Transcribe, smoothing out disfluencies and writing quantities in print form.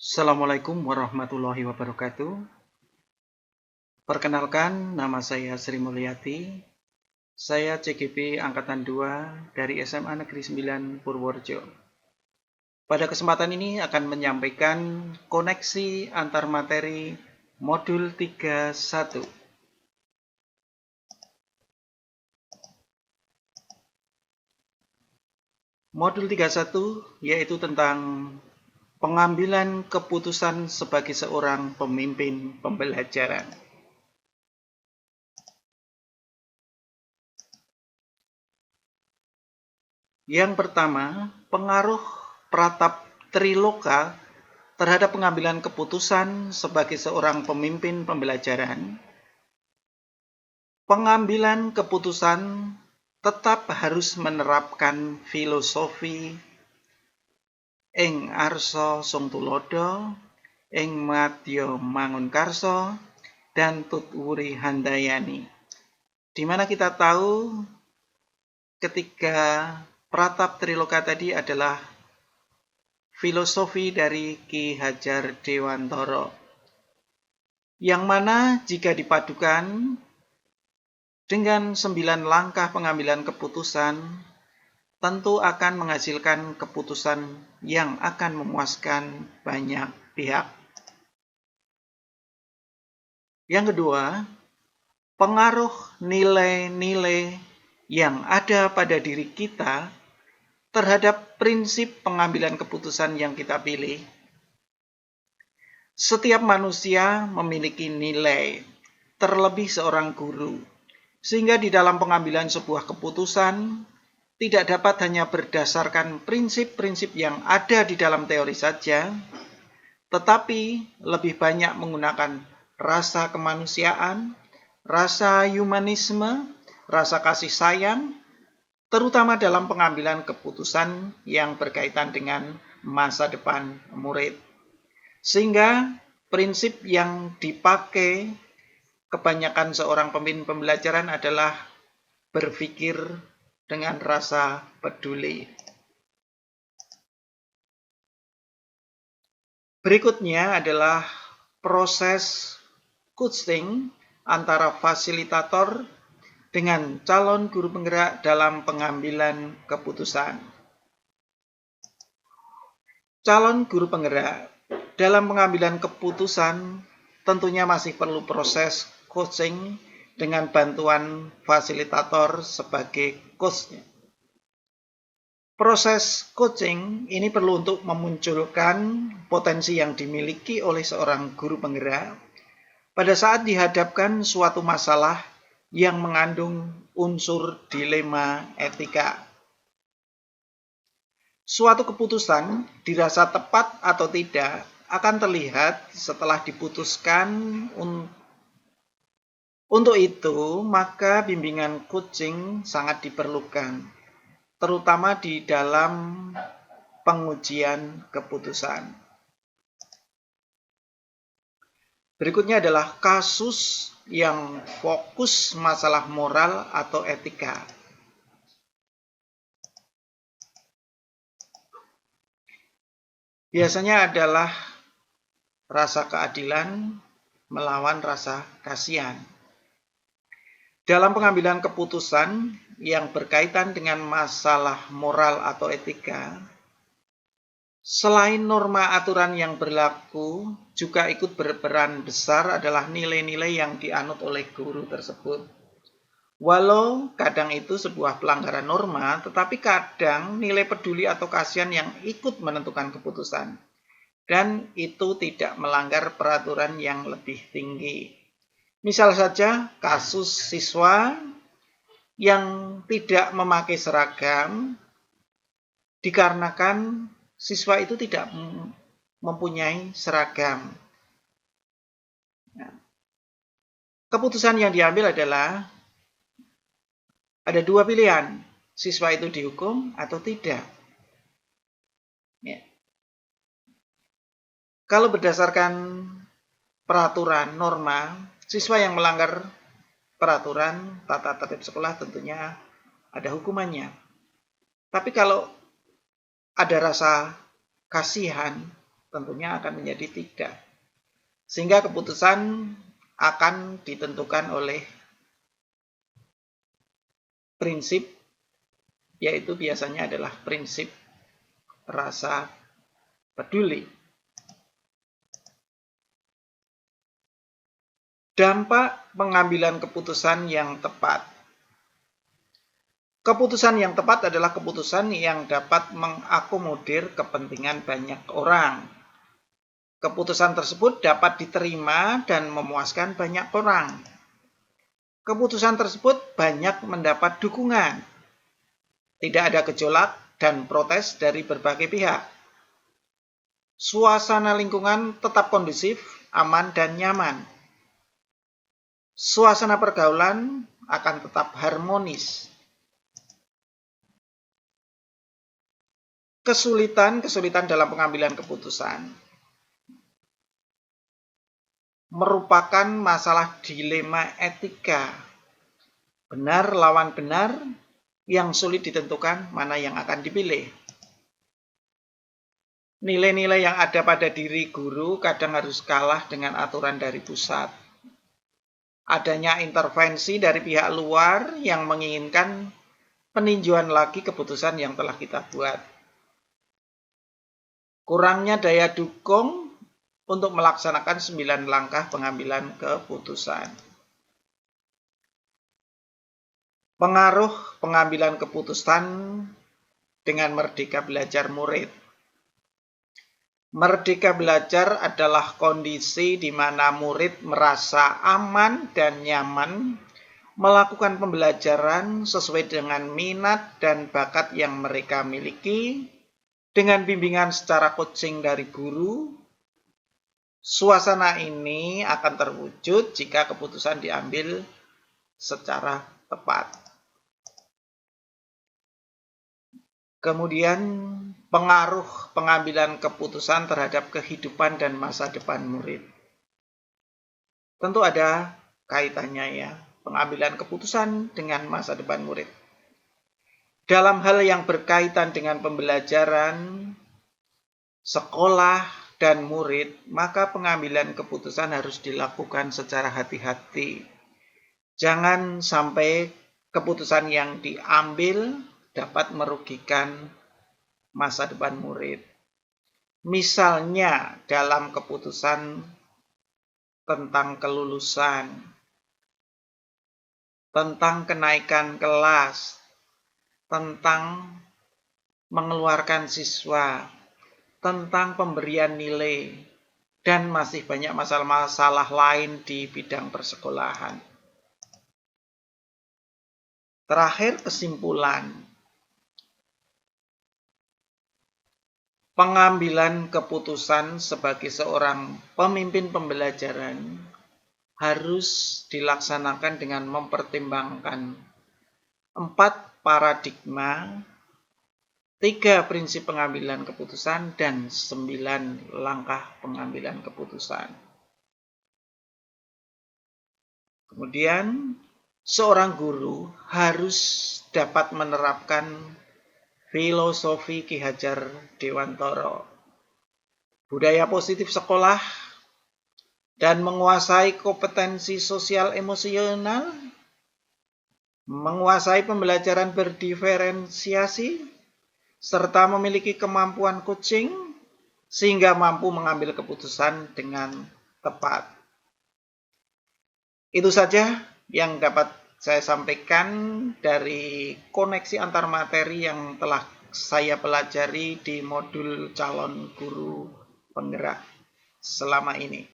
Assalamualaikum warahmatullahi wabarakatuh. Perkenalkan, nama saya Sri Mulyati. Saya CGP Angkatan 2 dari SMA Negeri 9 Purworejo. Pada kesempatan ini akan menyampaikan koneksi antar materi modul 31. Modul 31 yaitu tentang pengambilan keputusan sebagai seorang pemimpin pembelajaran. Yang pertama, pengaruh Pratap Triloka terhadap pengambilan keputusan sebagai seorang pemimpin pembelajaran. Pengambilan keputusan tetap harus menerapkan filosofi ing arsa sung tulodo, ing madya mangunkarsa, dan tutwuri handayani. Di mana kita tahu ketika Pratap Triloka tadi adalah filosofi dari Ki Hajar Dewantara, yang mana jika dipadukan dengan 9 langkah pengambilan keputusan, tentu akan menghasilkan keputusan yang akan memuaskan banyak pihak. Yang kedua, pengaruh nilai-nilai yang ada pada diri kita terhadap prinsip pengambilan keputusan yang kita pilih. Setiap manusia memiliki nilai, terlebih seorang guru, sehingga di dalam pengambilan sebuah keputusan tidak dapat hanya berdasarkan prinsip-prinsip yang ada di dalam teori saja, tetapi lebih banyak menggunakan rasa kemanusiaan, rasa humanisme, rasa kasih sayang, terutama dalam pengambilan keputusan yang berkaitan dengan masa depan murid. Sehingga prinsip yang dipakai kebanyakan seorang pemimpin pembelajaran adalah berpikir dengan rasa peduli. Berikutnya adalah proses coaching antara fasilitator dengan calon guru penggerak dalam pengambilan keputusan. Calon guru penggerak dalam pengambilan keputusan tentunya masih perlu proses coaching dengan bantuan fasilitator sebagai coach-nya. Proses coaching ini perlu untuk memunculkan potensi yang dimiliki oleh seorang guru penggerak pada saat dihadapkan suatu masalah yang mengandung unsur dilema etika. Suatu keputusan dirasa tepat atau tidak akan terlihat setelah diputuskan. Untuk itu, maka bimbingan coaching sangat diperlukan, terutama di dalam pengujian keputusan. Berikutnya adalah kasus yang fokus masalah moral atau etika. Biasanya adalah rasa keadilan melawan rasa kasihan. Dalam pengambilan keputusan yang berkaitan dengan masalah moral atau etika, selain norma aturan yang berlaku, juga ikut berperan besar adalah nilai-nilai yang dianut oleh guru tersebut. Walau kadang itu sebuah pelanggaran norma, tetapi kadang nilai peduli atau kasihan yang ikut menentukan keputusan. Dan itu tidak melanggar peraturan yang lebih tinggi. Misal saja kasus siswa yang tidak memakai seragam dikarenakan siswa itu tidak mempunyai seragam. Keputusan yang diambil adalah ada dua pilihan, siswa itu dihukum atau tidak. Kalau berdasarkan peraturan, norma, siswa yang melanggar peraturan tata tertib sekolah tentunya ada hukumannya. Tapi kalau ada rasa kasihan, tentunya akan menjadi 3. Sehingga keputusan akan ditentukan oleh prinsip, yaitu biasanya adalah prinsip rasa peduli. Dampak pengambilan keputusan yang tepat. Keputusan yang tepat adalah keputusan yang dapat mengakomodir kepentingan banyak orang. Keputusan tersebut dapat diterima dan memuaskan banyak orang. Keputusan tersebut banyak mendapat dukungan. Tidak ada gejolak dan protes dari berbagai pihak. Suasana lingkungan tetap kondusif, aman, dan nyaman. Suasana pergaulan akan tetap harmonis. Kesulitan dalam pengambilan keputusan merupakan masalah dilema etika. Benar lawan benar yang sulit ditentukan mana yang akan dipilih. Nilai-nilai yang ada pada diri guru kadang harus kalah dengan aturan dari pusat. Adanya intervensi dari pihak luar yang menginginkan peninjauan lagi keputusan yang telah kita buat. Kurangnya daya dukung untuk melaksanakan 9 langkah pengambilan keputusan. Pengaruh pengambilan keputusan dengan merdeka belajar murid. Merdeka belajar adalah kondisi di mana murid merasa aman dan nyaman melakukan pembelajaran sesuai dengan minat dan bakat yang mereka miliki, dengan bimbingan secara coaching dari guru. Suasana ini akan terwujud jika keputusan diambil secara tepat. Kemudian pengaruh pengambilan keputusan terhadap kehidupan dan masa depan murid. Tentu ada kaitannya ya, pengambilan keputusan dengan masa depan murid. Dalam hal yang berkaitan dengan pembelajaran, sekolah, dan murid, maka pengambilan keputusan harus dilakukan secara hati-hati. Jangan sampai keputusan yang diambil dapat merugikan masa depan murid. Misalnya dalam keputusan tentang kelulusan, tentang kenaikan kelas, tentang mengeluarkan siswa, tentang pemberian nilai, dan masih banyak masalah-masalah lain di bidang persekolahan. Terakhir, kesimpulan. Pengambilan keputusan sebagai seorang pemimpin pembelajaran harus dilaksanakan dengan mempertimbangkan 4 paradigma, 3 prinsip pengambilan keputusan, dan 9 langkah pengambilan keputusan. Kemudian, seorang guru harus dapat menerapkan filosofi Ki Hajar Dewantara, budaya positif sekolah, dan menguasai kompetensi sosial emosional, menguasai pembelajaran berdiferensiasi, serta memiliki kemampuan coaching sehingga mampu mengambil keputusan dengan tepat. Itu saja yang dapat saya sampaikan dari koneksi antar materi yang telah saya pelajari di modul calon guru penggerak selama ini.